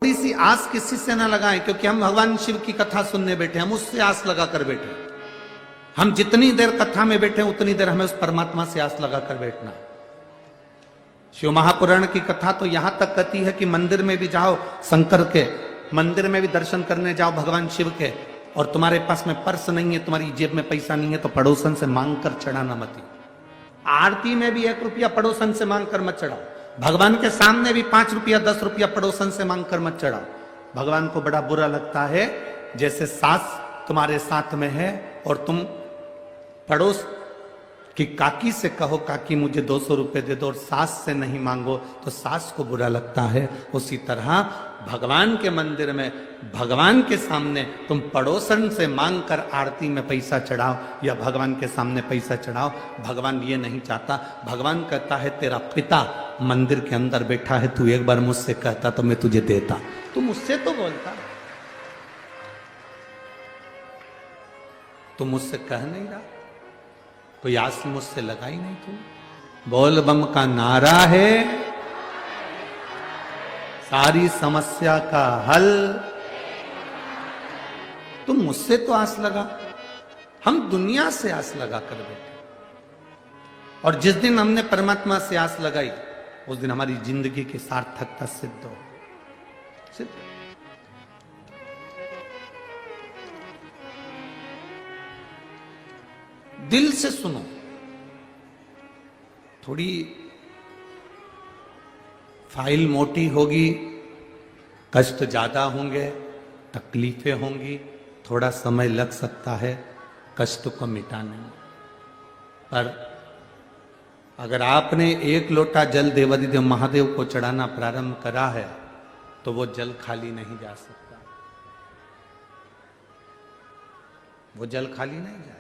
थोड़ी सी आस किसी से ना लगाएं, क्योंकि हम भगवान शिव की कथा सुनने बैठे, हम उससे आस लगा कर बैठे। हम जितनी देर कथा में बैठे उतनी देर हमें उस परमात्मा से आस लगा कर बैठना। शिव महापुराण की कथा तो यहां तक कहती है कि मंदिर में भी जाओ, शंकर के मंदिर में भी दर्शन करने जाओ भगवान शिव के, और तुम्हारे पास में पर्स नहीं है, तुम्हारी जेब में पैसा नहीं है, तो पड़ोसन से मांग कर चढ़ाना मत। आरती में भी 1 रुपया पड़ोसन से मांग कर मत चढ़ाओ। भगवान के सामने भी 5 रुपया 10 रुपया पड़ोसन से मांग कर मत चढ़ाओ। भगवान को बड़ा बुरा लगता है जैसे सास तुम्हारे साथ में है और तुम पड़ोस की काकी से कहो काकी मुझे 200 रुपए दे दो, और सास से नहीं मांगो तो सास को बुरा लगता है। उसी तरह भगवान के मंदिर में भगवान के सामने तुम पड़ोसन से मांग कर आरती में पैसा चढ़ाओ या भगवान के सामने पैसा चढ़ाओ। भगवान ये नहीं चाहता। भगवान कहता है तेरा पिता मंदिर के अंदर बैठा है, तू एक बार मुझसे कहता तो मैं तुझे देता। तू मुझसे तो बोलता, तू मुझसे कह नहीं रहा, कोई आस मुझसे लगाई नहीं। तू बोल बम का नारा है सारी समस्या का हल। तुम मुझसे तो आस लगा, हम दुनिया से आस लगा कर बैठे। और जिस दिन हमने परमात्मा से आस लगाई उस दिन हमारी जिंदगी की सार्थकता सिद्ध हो। सिद्ध दिल से सुनो। थोड़ी फाइल मोटी होगी, कष्ट ज्यादा होंगे, तकलीफें होंगी, थोड़ा समय लग सकता है कष्ट को मिटाने में। पर अगर आपने 1 लोटा जल देवाधिदेव महादेव को चढ़ाना प्रारंभ करा है तो वो जल खाली नहीं जा सकता, वो जल खाली नहीं जाए।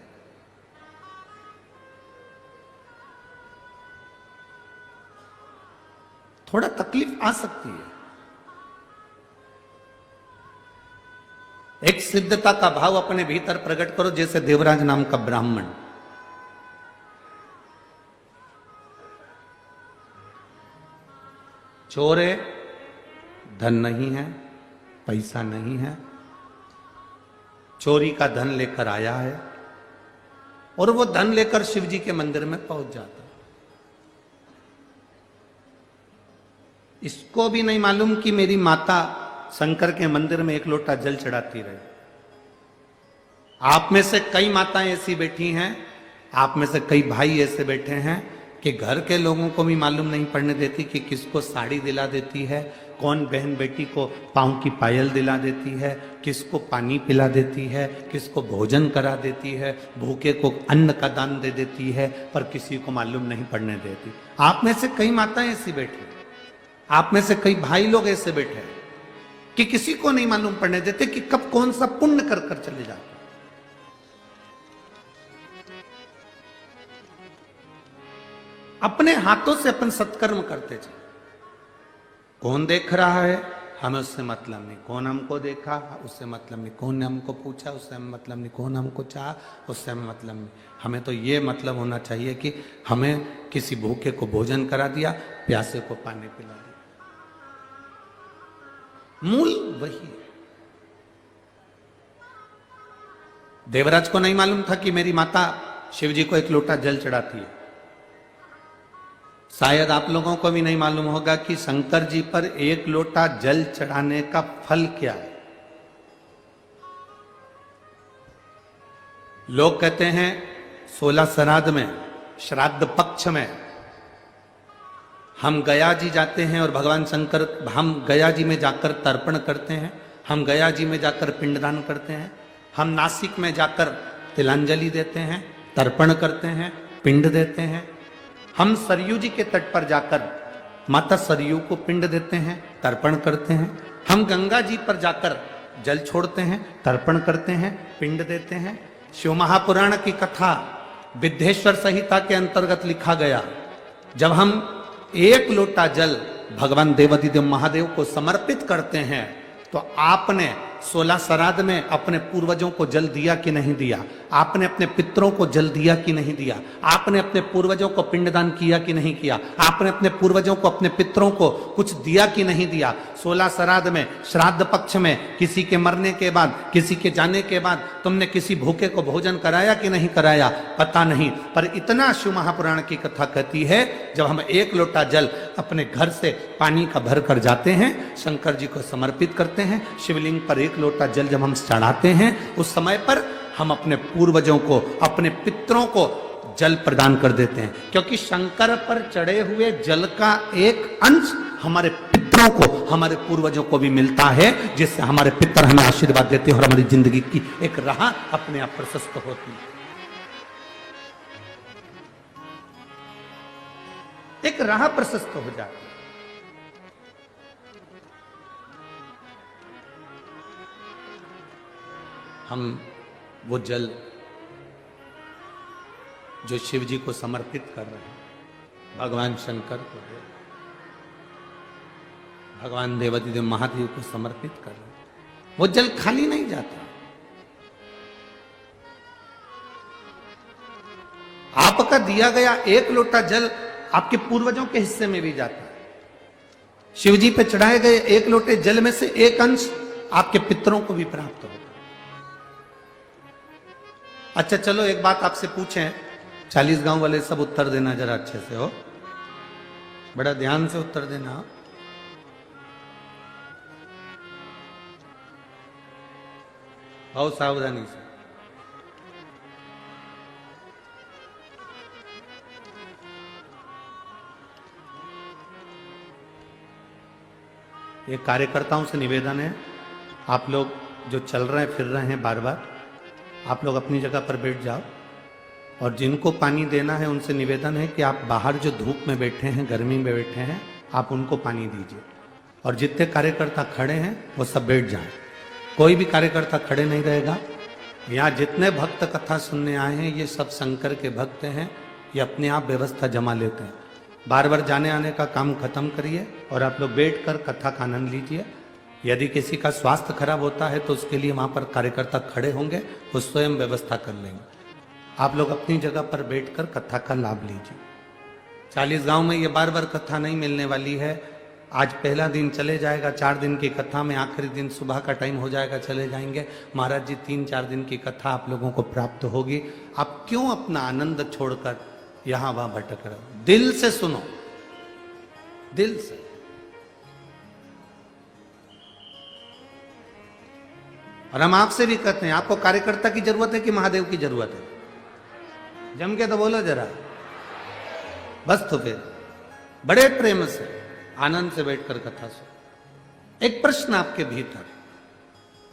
थोड़ा तकलीफ आ सकती है। एक सिद्धता का भाव अपने भीतर प्रकट करो, जैसे देवराज नाम का ब्राह्मण चोर है, धन नहीं है, पैसा नहीं है, चोरी का धन लेकर आया है और वो धन लेकर शिव जी के मंदिर में पहुंच जाता। इसको भी नहीं मालूम कि मेरी माता शंकर के मंदिर में 1 लोटा जल चढ़ाती रहे। आप में से कई माताएं ऐसी बैठी हैं, आप में से कई भाई ऐसे बैठे हैं कि घर के लोगों को भी मालूम नहीं पड़ने देती कि किसको साड़ी दिला देती है, कौन बहन बेटी को पांव की पायल दिला देती है, किसको पानी पिला देती है, किसको भोजन करा देती है, भूखे को अन्न का दान दे देती है, पर किसी को मालूम नहीं पड़ने देती। आप में से कई माताएं ऐसी बैठी, आप में से कई भाई लोग ऐसे बैठे हैं कि किसी को नहीं मालूम पड़ने देते कि कब कौन सा पुण्य कर कर चले जाते। अपने हाथों से अपन सत्कर्म करते चले। कौन देख रहा है हमें उससे मतलब नहीं, कौन हमको देखा उससे मतलब नहीं, कौन ने हमको पूछा उससे हमें मतलब नहीं, कौन हमको चाहा उससे हमें मतलब नहीं। हमें तो ये मतलब होना चाहिए कि हमें किसी भूखे को भोजन करा दिया, प्यासे को पानी पिला दिया। मूल वही है। देवराज को नहीं मालूम था कि मेरी माता शिव जी को 1 लोटा जल चढ़ाती है। शायद आप लोगों को भी नहीं मालूम होगा कि शंकर जी पर 1 लोटा जल चढ़ाने का फल क्या है। लोग कहते हैं 16 श्राद्ध में, श्राद्ध पक्ष में हम गया जी जाते हैं और भगवान शंकर, हम गया जी में जाकर तर्पण करते हैं, हम गया जी में जाकर पिंडदान करते हैं, हम नासिक में जाकर तिलांजलि देते हैं, तर्पण करते हैं, पिंड देते हैं, हम सरयू जी के तट पर जाकर माता सरयू को पिंड देते हैं, तर्पण करते हैं, हम गंगा जी पर जाकर जल छोड़ते हैं, तर्पण करते हैं, पिंड देते हैं। शिव महापुराण की कथा विद्येश्वर संहिता के अंतर्गत लिखा गया, जब हम 1 लोटा जल भगवान देवाधिदेव महादेव को समर्पित करते हैं तो आपने 16 श्राद्ध में अपने पूर्वजों को जल दिया कि नहीं दिया? आपने अपने पितरों को जल दिया कि नहीं दिया? आपने अपने पूर्वजों को पिंडदान किया कि नहीं किया? आपने अपने पूर्वजों को, अपने पितरों को कुछ दिया कि नहीं दिया? 16 श्राद्ध में, श्राद्ध पक्ष में, किसी के मरने के बाद, किसी के जाने के बाद तुमने किसी भूखे को भोजन कराया कि नहीं कराया? पता नहीं। पर इतना शिव महापुराण की कथा कहती है, जब हम एक लोटा जल अपने घर से पानी का भर कर जाते हैं, शंकर जी को समर्पित करते हैं, शिवलिंग पर एक लोटा जल जब हम चढ़ाते हैं, उस समय पर हम अपने पूर्वजों को, अपने पितरों को जल प्रदान कर देते हैं। क्योंकि शंकर पर चढ़े हुए जल का एक अंश हमारे पितरों को, हमारे पूर्वजों को भी मिलता है, जिससे हमारे पितर हमें आशीर्वाद देते हैं और हमारी जिंदगी की एक राह अपने आप प्रशस्त होती है, एक राह प्रशस्त हो जाती है। हम वो जल जो शिव जी को समर्पित कर रहे हैं, भगवान शंकर को, भगवान देवादिदेव महादेव को समर्पित कर रहे हैं, वो जल खाली नहीं जाता। आपका दिया गया एक लोटा जल आपके पूर्वजों के हिस्से में भी जाता है। शिव जी पे चढ़ाए गए एक लोटे जल में से एक अंश आपके पितरों को भी प्राप्त होगा। अच्छा चलो एक बात आपसे पूछें, 40 गांव वाले सब उत्तर देना जरा अच्छे से, हो बड़ा ध्यान से उत्तर देना। बहुत सावधानी से। ये कार्यकर्ताओं से निवेदन है, आप लोग जो चल रहे हैं फिर रहे हैं बार बार, आप लोग अपनी जगह पर बैठ जाओ, और जिनको पानी देना है उनसे निवेदन है कि आप बाहर जो धूप में बैठे हैं, गर्मी में बैठे हैं, आप उनको पानी दीजिए। और जितने कार्यकर्ता खड़े हैं वो सब बैठ जाएं, कोई भी कार्यकर्ता खड़े नहीं रहेगा। यहाँ जितने भक्त कथा सुनने आए हैं ये सब शंकर के भक्त हैं, ये अपने आप व्यवस्था जमा लेते हैं। बार बार जाने आने का काम खत्म करिए और आप लोग बैठकर कथा का आनंद लीजिए। यदि किसी का स्वास्थ्य खराब होता है तो उसके लिए वहां पर कार्यकर्ता खड़े होंगे, वो स्वयं व्यवस्था कर लेंगे। आप लोग अपनी जगह पर बैठकर कथा का लाभ लीजिए। 40 गांव में ये बार बार कथा नहीं मिलने वाली है। आज पहला दिन चले जाएगा, 4 दिन की कथा में, आखिरी दिन सुबह का टाइम हो जाएगा, चले जाएंगे। महाराज जी 3-4 दिन की कथा आप लोगों को प्राप्त होगी। आप क्यों अपना आनंद छोड़कर यहां वहां भटक रहे हो? दिल से सुनो, दिल से। और हम आपसे भी कहते हैं, आपको कार्यकर्ता की जरूरत है कि महादेव की जरूरत है? जम के तो बोलो जरा, बस। तो फिर बड़े प्रेम से, आनंद से बैठकर कथा सुनो। एक प्रश्न आपके भीतर,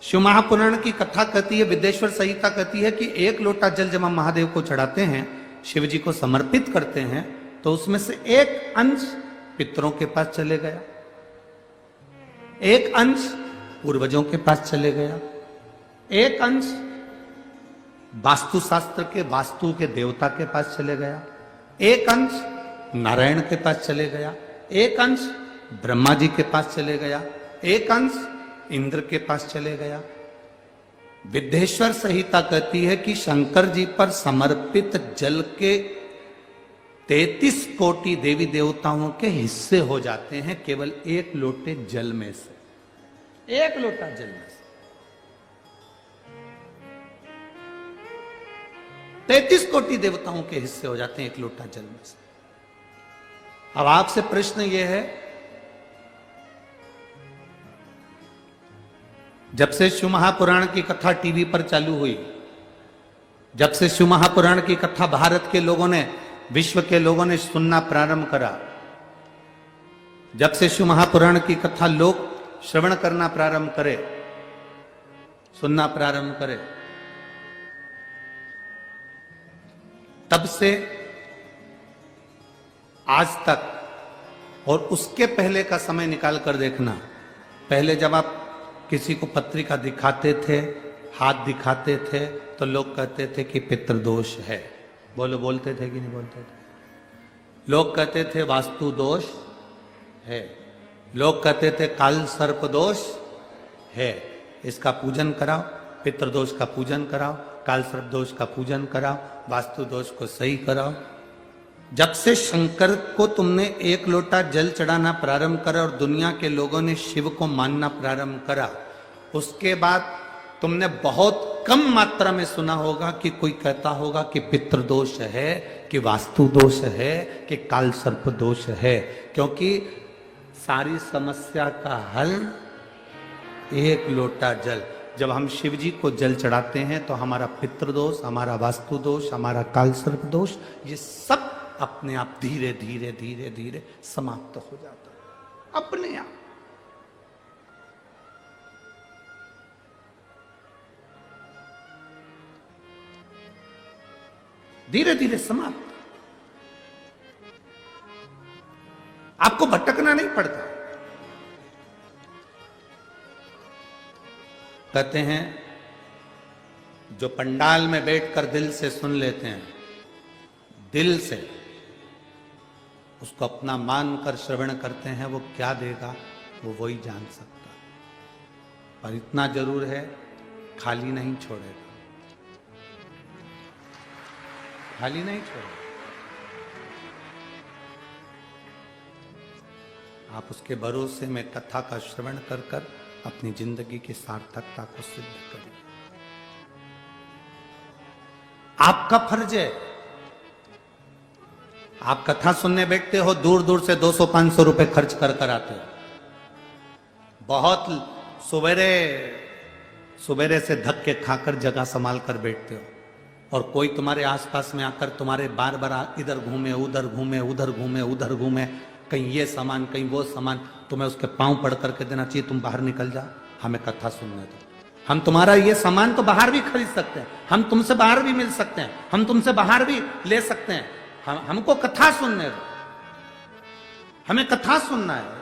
शिव महापुराण की कथा कहती है, विदेश्वर संहिता कहती है कि एक लोटा जल जब हम महादेव को चढ़ाते हैं, शिव जी को समर्पित करते हैं, तो उसमें से एक अंश पितरों के पास चले गया, एक अंश पूर्वजों के पास चले गया, एक अंश वास्तुशास्त्र के, वास्तु के देवता के पास चले गया, एक अंश नारायण के पास चले गया, एक अंश ब्रह्मा जी के पास चले गया, एक अंश इंद्र के पास चले गया। विदेश्वर संहिता कहती है कि शंकर जी पर समर्पित जल के 33 कोटि देवी देवताओं के हिस्से हो जाते हैं केवल एक लोटे जल में से, एक लोटा जल में से 33 कोटि देवताओं के हिस्से हो जाते हैं एक लोटा जल में से। अब आपसे प्रश्न यह है, जब से शिव महापुराण की कथा टीवी पर चालू हुई, जब से शिव महापुराण की कथा भारत के लोगों ने, विश्व के लोगों ने सुनना प्रारंभ करा, जब से शिव महापुराण की कथा लोग श्रवण करना प्रारंभ करे, सुनना प्रारंभ करे, तब से आज तक, और उसके पहले का समय निकाल कर देखना, पहले जब आप किसी को पत्रिका दिखाते थे, हाथ दिखाते थे, तो लोग कहते थे कि पितृदोष है। बोलो, बोलते थे कि नहीं बोलते थे? लोग कहते थे वास्तु दोष है, लोग कहते थे काल सर्प दोष है, इसका पूजन कराओ, पितृदोष का पूजन कराओ, काल सर्प दोष का पूजन कराओ, वास्तु दोष को सही कराओ। जब से शंकर को तुमने एक लोटा जल चढ़ाना प्रारंभ करा और दुनिया के लोगों ने शिव को मानना प्रारंभ करा, उसके बाद तुमने बहुत कम मात्रा में सुना होगा कि कोई कहता होगा कि पितृदोष है, कि वास्तु दोष है, कि काल सर्प दोष है। क्योंकि सारी समस्या का हल एक लोटा जल। जब हम शिव जी को जल चढ़ाते हैं तो हमारा पितृदोष, हमारा वास्तु दोष, हमारा काल सर्प दोष, ये सब अपने आप धीरे धीरे धीरे धीरे समाप्त हो जाता है, अपने आप। धीरे धीरे समाप्त। आपको भटकना नहीं पड़ता। कहते हैं जो पंडाल में बैठकर दिल से सुन लेते हैं, दिल से उसको अपना मानकर श्रवण करते हैं, वो क्या देगा वो वही जान सकता है। पर इतना जरूर है, खाली नहीं छोड़ेगा, खाली नहीं छोड़ेगा। आप उसके भरोसे में कथा का श्रवण कर कर अपनी जिंदगी की सार्थकता को सिद्ध करिए। आपका फर्ज है। आप कथा सुनने बैठते हो, दूर दूर से 200-500 रुपए खर्च कर कर आते हो, बहुत सुबेरे सुबेरे से धक्के खाकर जगह संभाल कर बैठते हो, और कोई तुम्हारे आसपास में आकर तुम्हारे बार बार इधर घूमे उधर घूमे उधर घूमे उधर घूमे, कहीं ये सामान कहीं वो सामान, तुम्हें उसके पांव पड़ करके देना चाहिए, तुम बाहर निकल जा, हमें कथा सुनने दो। हम तुम्हारा ये सामान तो बाहर भी खरीद सकते हैं, हम तुमसे बाहर भी मिल सकते हैं, हम तुमसे बाहर भी ले सकते हैं, हमको कथा सुनने दो, हमें कथा सुनना है।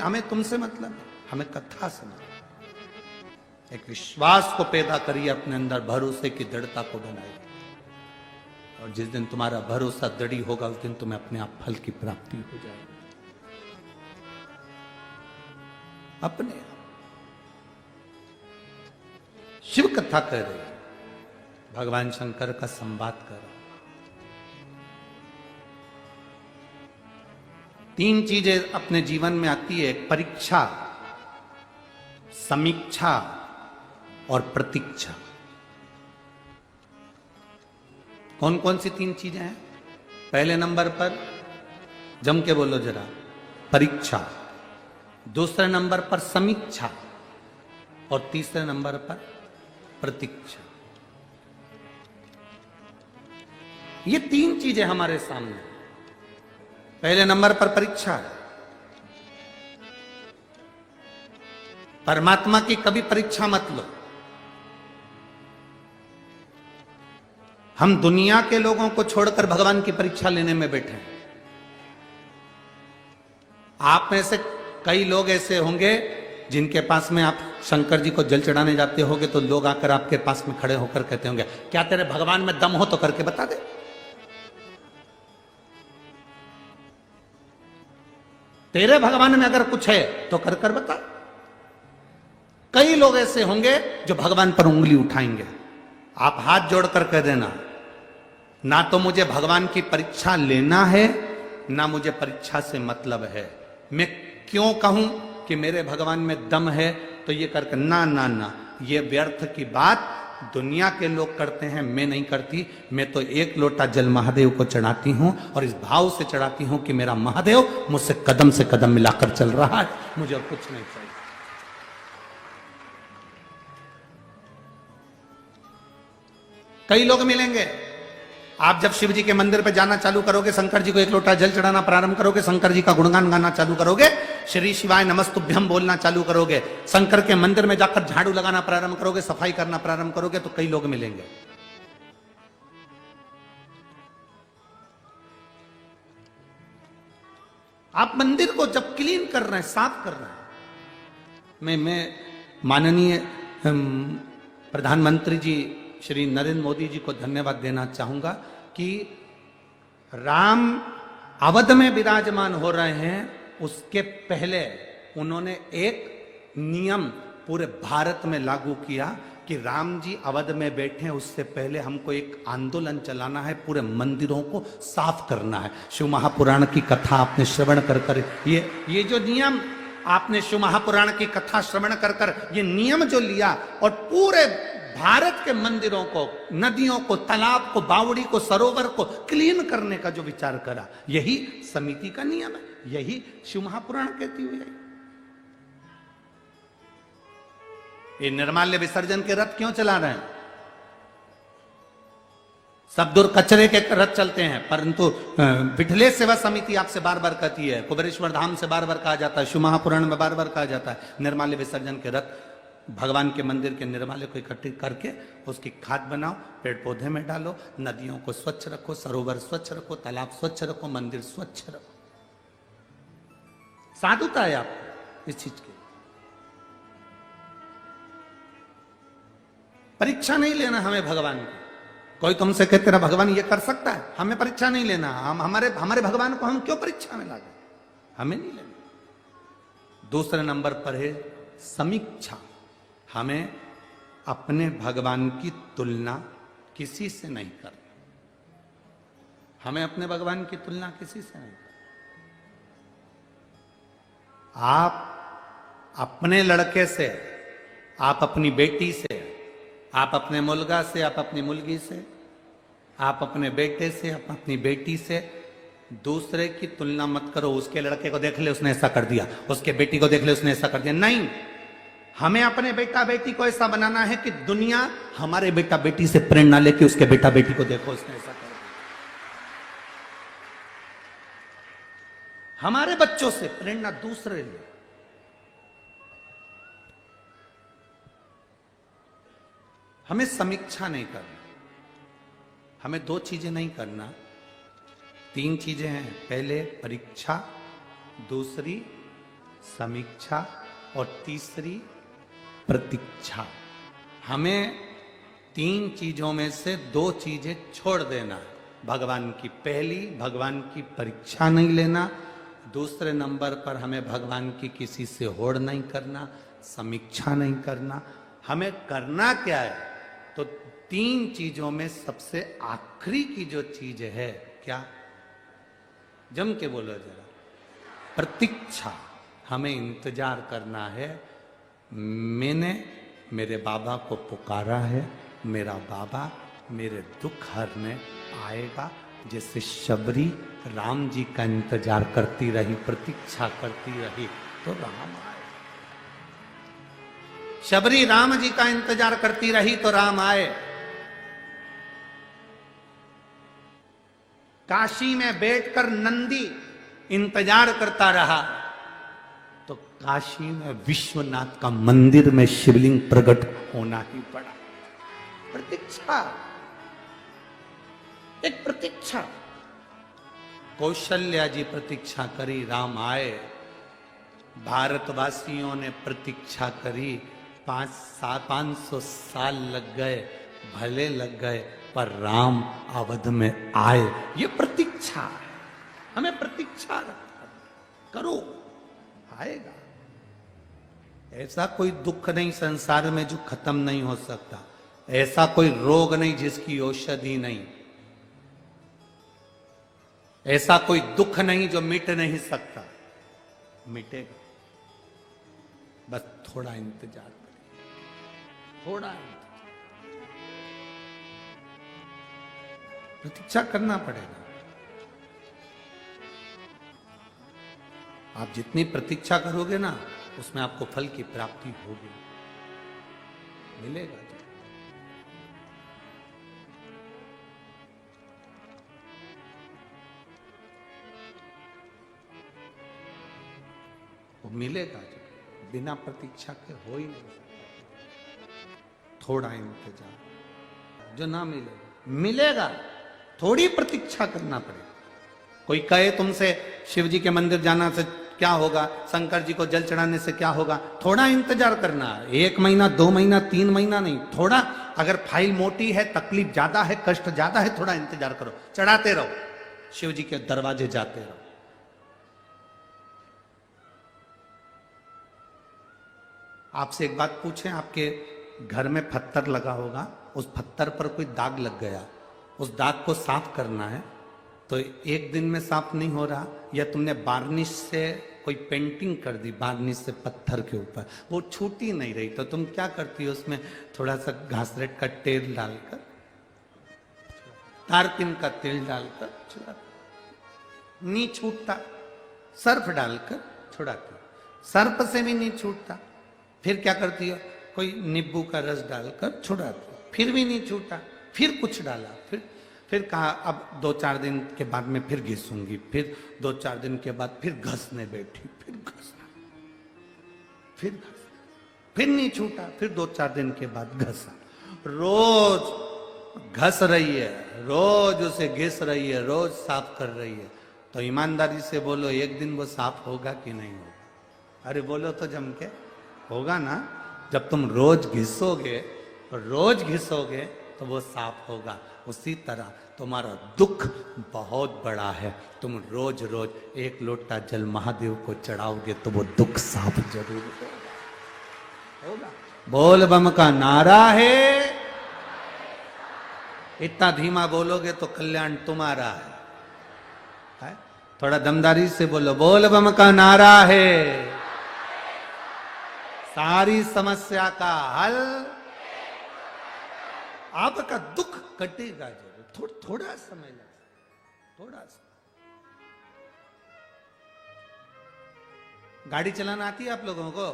हमें तुमसे मतलब है, हमें कथा सुनना। एक विश्वास को पैदा करिए अपने अंदर, भरोसे की दृढ़ता को बनाइए, और जिस दिन तुम्हारा भरोसा दृढ़ होगा उस दिन तुम्हें अपने आप फल की प्राप्ति हो जाएगी अपने आप। शिव कथा कर रहे हैं, भगवान शंकर का संवाद कर रहे हैं। 3 चीजें अपने जीवन में आती है, परीक्षा, समीक्षा और प्रतीक्षा। कौन कौन सी 3 चीजें हैं? पहले नंबर पर जम के बोलो जरा, परीक्षा। दूसरे नंबर पर समीक्षा, और तीसरे नंबर पर प्रतीक्षा। ये 3 चीजें हमारे सामने। पहले नंबर पर परीक्षा है। परमात्मा की कभी परीक्षा मत लो। हम दुनिया के लोगों को छोड़कर भगवान की परीक्षा लेने में बैठे हैं। आप में से कई लोग ऐसे होंगे जिनके पास में आप शंकर जी को जल चढ़ाने जाते होंगे तो लोग आकर आपके पास में खड़े होकर कहते होंगे, क्या तेरे भगवान में दम हो तो करके बता दे। तेरे भगवान में अगर कुछ है तो कर कर बता। कई लोग ऐसे होंगे जो भगवान पर उंगली उठाएंगे। आप हाथ जोड़कर कह देना, ना तो मुझे भगवान की परीक्षा लेना है, ना मुझे परीक्षा से मतलब है। मैं क्यों कहूं कि मेरे भगवान में दम है तो ये करके, ना ना ना, ये व्यर्थ की बात दुनिया के लोग करते हैं, मैं नहीं करती। मैं तो एक लोटा जल महादेव को चढ़ाती हूं, और इस भाव से चढ़ाती हूं कि मेरा महादेव मुझसे कदम से कदम मिलाकर चल रहा है, मुझे और कुछ नहीं चाहिए। कई लोग मिलेंगे, आप जब शिव जी के मंदिर पे जाना चालू करोगे, शंकर जी को एक लोटा जल चढ़ाना प्रारंभ करोगे, शंकर जी का गुणगान गाना चालू करोगे, श्री शिवाय नमस्तुभ्यम बोलना चालू करोगे, शंकर के मंदिर में जाकर झाड़ू लगाना प्रारंभ करोगे, सफाई करना प्रारंभ करोगे, तो कई लोग मिलेंगे। आप मंदिर को जब क्लीन कर रहे हैं, साफ कर रहे हैं, मैं माननीय प्रधानमंत्री जी श्री नरेंद्र मोदी जी को धन्यवाद देना चाहूंगा कि राम अवध में विराजमान हो रहे हैं, उसके पहले उन्होंने एक नियम पूरे भारत में लागू किया कि राम जी अवध में बैठे उससे पहले हमको एक आंदोलन चलाना है, पूरे मंदिरों को साफ करना है। शिव महापुराण की कथा आपने श्रवण कर ये जो नियम आपने शिव महापुराण की कथा श्रवण कर ये नियम जो लिया और पूरे भारत के मंदिरों को, नदियों को, तालाब को, बावड़ी को, सरोवर को क्लीन करने का जो विचार करा, यही समिति का नियम है, यही शिव महापुराण कहती हुई है। ये निर्माल्य विसर्जन के रथ क्यों चला रहे हैं? सब दूर कचरे के रथ चलते हैं, परंतु विठलेश सेवा समिति आपसे बार बार कहती है, कुबेरेश्वर धाम से बार बार कहा जाता है, शिव महापुराण में बार बार कहा जाता है, निर्माल्य विसर्जन के रथ भगवान के मंदिर के निर्माल्य को इकट्ठे करके उसकी खाद बनाओ, पेड़ पौधे में डालो, नदियों को स्वच्छ रखो, सरोवर स्वच्छ रखो, तालाब स्वच्छ रखो, मंदिर स्वच्छ रखो। साधुता है आपको इस चीज की। परीक्षा नहीं लेना हमें भगवान की। कोई तुमसे कहते तेरा भगवान ये कर सकता है, हमें परीक्षा नहीं लेना। हम हमारे भगवान को हम क्यों परीक्षा में लागे, हमें नहीं लेना। दूसरे नंबर पर है समीक्षा। हमें अपने भगवान की तुलना किसी से नहीं करना। हमें अपने भगवान की तुलना किसी से नहीं करना। आप अपने लड़के से, आप अपनी बेटी से, आप अपने मुलगा से, आप अपनी मुलगी से, आप अपने बेटे से, आप अपनी बेटी से दूसरे की तुलना मत करो। उसके लड़के को देख ले उसने ऐसा कर दिया, उसके बेटी को देख ले उसने ऐसा कर दिया। नहीं, हमें अपने बेटा बेटी को ऐसा बनाना है कि दुनिया हमारे बेटा बेटी से प्रेरणा लेके उसके बेटा बेटी को देखो उसने ऐसा कर दिया। हमारे बच्चों से प्रेरणा दूसरे ले। हमें समीक्षा नहीं करना। हमें दो चीजें नहीं करना, तीन चीजें हैं। पहले परीक्षा, दूसरी समीक्षा और तीसरी प्रतीक्षा। हमें तीन चीजों में से दो चीजें छोड़ देना। भगवान की पहली, भगवान की परीक्षा नहीं लेना। दूसरे नंबर पर हमें भगवान की किसी से होड़ नहीं करना, समीक्षा नहीं करना। हमें करना क्या है? तो तीन चीजों में सबसे आखिरी की जो चीज है क्या? जम के बोलो जरा। प्रतीक्षा। हमें इंतजार करना है। मैंने मेरे बाबा को पुकारा है, मेरा बाबा मेरे दुख हरने आएगा। जैसे शबरी राम जी का इंतजार करती रही, प्रतीक्षा करती रही, तो राम आए। शबरी राम जी का इंतजार करती रही तो राम आए। काशी में बैठकर नंदी इंतजार करता रहा तो काशी में विश्वनाथ का मंदिर में शिवलिंग प्रकट होना ही पड़ा। प्रतीक्षा, एक प्रतीक्षा। कौशल्या जी प्रतीक्षा करी, राम आए। भारतवासियों ने प्रतीक्षा करी, 500 साल लग गए, भले लग गए, पर राम अवध में आए। ये प्रतीक्षा है। हमें प्रतीक्षा करो, आएगा। ऐसा कोई दुख नहीं संसार में जो खत्म नहीं हो सकता। ऐसा कोई रोग नहीं जिसकी औषधि नहीं। ऐसा कोई दुख नहीं जो मिट नहीं सकता। मिटेगा, बस थोड़ा इंतजार करिए, थोड़ा प्रतीक्षा करना पड़ेगा। आप जितनी प्रतीक्षा करोगे ना, उसमें आपको फल की प्राप्ति होगी, मिलेगा। वो मिलेगा, बिना प्रतीक्षा के हो ही नहीं सकता। थोड़ा इंतजार, जो ना मिलेगा मिलेगा, थोड़ी प्रतीक्षा करना पड़ेगा। कोई कहे तुमसे शिव जी के मंदिर जाना से क्या होगा, शंकर जी को जल चढ़ाने से क्या होगा, थोड़ा इंतजार करना। 1 महीना, 2 महीना, 3 महीना नहीं, थोड़ा। अगर फाइल मोटी है, तकलीफ ज्यादा है, कष्ट ज्यादा है, थोड़ा इंतजार करो, चढ़ाते रहो, शिव जी के दरवाजे जाते रहो। आपसे एक बात पूछें, आपके घर में पत्थर लगा होगा, उस पत्थर पर कोई दाग लग गया, उस दाग को साफ करना है तो एक दिन में साफ नहीं हो रहा, या तुमने बार्निश से कोई पेंटिंग कर दी बार्निश से पत्थर के ऊपर, वो छूटी नहीं रही, तो तुम क्या करती हो, उसमें थोड़ा सा घासलेट का तेल डालकर, तारकिन का तेल डालकर छुड़ाती, नहीं छूटता, सर्फ डालकर छुड़ाती, सर्फ से भी नहीं छूटता, फिर क्या करती हो, कोई नींबू का रस डालकर छुड़ाती, फिर भी नहीं छूटा, फिर कुछ डाला, फिर कहा अब 2-4 दिन के बाद में फिर घिसूंगी, फिर 2-4 दिन के बाद फिर घसने बैठी, फिर घसना, फिर नहीं छूटा, फिर 2-4 दिन के बाद घसा, रोज घस रही है, रोज उसे घिस रही है, रोज साफ कर रही है, तो ईमानदारी से बोलो एक दिन वो साफ होगा कि नहीं होगा? अरे बोलो तो जम के, होगा ना। जब तुम रोज घिसोगे तो वो साफ होगा। उसी तरह तुम्हारा दुख बहुत बड़ा है, तुम रोज रोज 1 लोटा जल महादेव को चढ़ाओगे तो वो दुख साफ जरूर होगा। बोल बम का नारा है, इतना धीमा बोलोगे तो कल्याण तुम्हारा है? थोड़ा दमदारी से बोलो, बोल बम का नारा है, सारी समस्या का हल, आपका दुख कटेगा जरूर, थोड़ा समय लगेगा, थोड़ा सा। गाड़ी चलाना आती है आप लोगों को?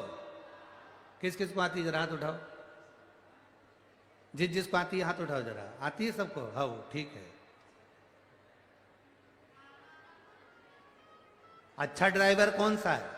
किस किस को आती है, जरा हाथ उठाओ। जिसको आती है हाथ उठाओ जरा। आती है सबको? हाँ ठीक है। अच्छा ड्राइवर कौन सा है?